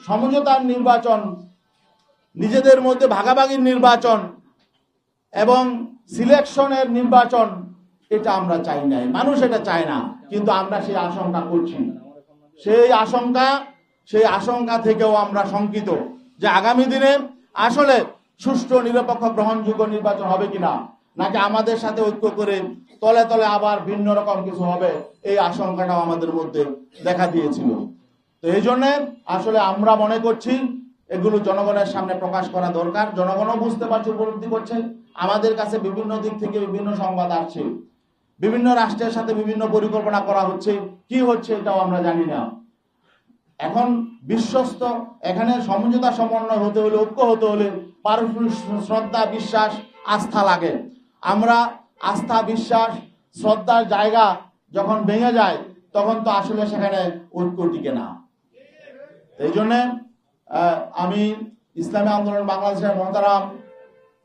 সমঝোতার নির্বাচন, নিজেদের মধ্যে ভাগাভাগির নির্বাচন এবং সিলেকশনের নির্বাচন, এটা আমরা চাই নাই, মানুষ এটা চায় না। কিন্তু আমরা সেই আশঙ্কা করছি, সেই আশঙ্কা থেকেও আমরা শঙ্কিত যে আগামী দিনে আসলে সুষ্ঠু, নিরপেক্ষ, গ্রহণযোগ্য নির্বাচন হবে কিনা, নাকি আমাদের সাথে ঐক্য করে তলে তলে আবার ভিন্ন রকম কিছু হবে, এই আশঙ্কাটাও আমাদের মধ্যে দেখা দিয়েছিল। তো এই জন্যে আসলে আমরা মনে করছি এগুলো জনগণের সামনে প্রকাশ করা দরকার। জনগণও বুঝতে পারছে, উপলব্ধি করছে। আমাদের কাছে বিভিন্ন দিক থেকে বিভিন্ন সংবাদ আসছে, বিভিন্ন রাষ্ট্রের সাথে বিভিন্ন পরিকল্পনা করা হচ্ছে, কি হচ্ছে এটাও আমরা জানি না। এখন বিশ্বস্ত, এখানে সমঝোতা সমন্বয় হতে হলে, ঐক্য হতে হলে পারস্পরিক শ্রদ্ধা, বিশ্বাস, আস্থা লাগে। আমরা আস্থা, বিশ্বাস, শ্রদ্ধার জায়গা যখন ভেঙে যায় তখন তো আসলে সেখানে ঐক্য টিকে না। এই জন্যে আমি ইসলামী আন্দোলন বাংলাদেশের মহতারাম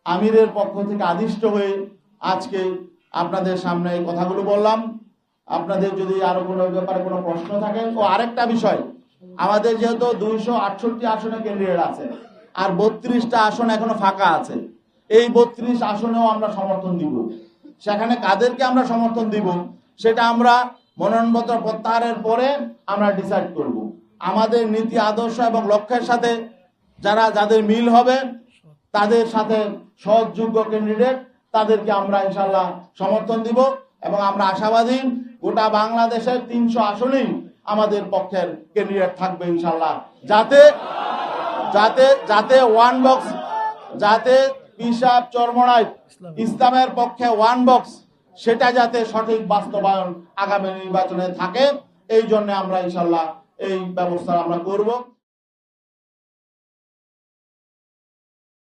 আমিরের পক্ষ থেকে আদিষ্ট হয়ে আজকে আপনাদের সামনে এই কথাগুলো বললাম। আপনাদের যদি আরো কোনো ব্যাপারে কোনো প্রশ্ন থাকে। ও আরেকটা বিষয়, আমাদের যেহেতু 268 আসনে ক্যান্ডিডেট আছে আর 32টা আসন এখনো ফাঁকা আছে, এই 32 আসনেও আমরা সমর্থন দিব। সেখানে কাদেরকে আমরা সমর্থন দিব সেটা আমরা মনোনয়নপত্র প্রত্যাহারের পরে আমরা ডিসাইড করব। আমাদের নীতি, আদর্শ এবং লক্ষ্যের সাথে যাদের মিল হবে, তাদের সাথে সহযোগ্য ক্যান্ডিডেট, তাদেরকে আমরা ইনশাল্লাহ সমর্থন দিব। এবং আমরা আশাবাদী গোটা বাংলাদেশের 300 আসনেই আমাদের পক্ষের ক্যান্ডিডেট থাকবে ইনশাল্লাহ, যাতে ওয়ান বক্স, যাতে পিসাব চরমনাই ইসলামের পক্ষে ওয়ান বক্স, সেটা যাতে সঠিক বাস্তবায়ন আগামী নির্বাচনে থাকে। এই জন্য আমরা ইনশাল্লাহ এই ব্যবস্থা আমরা করব।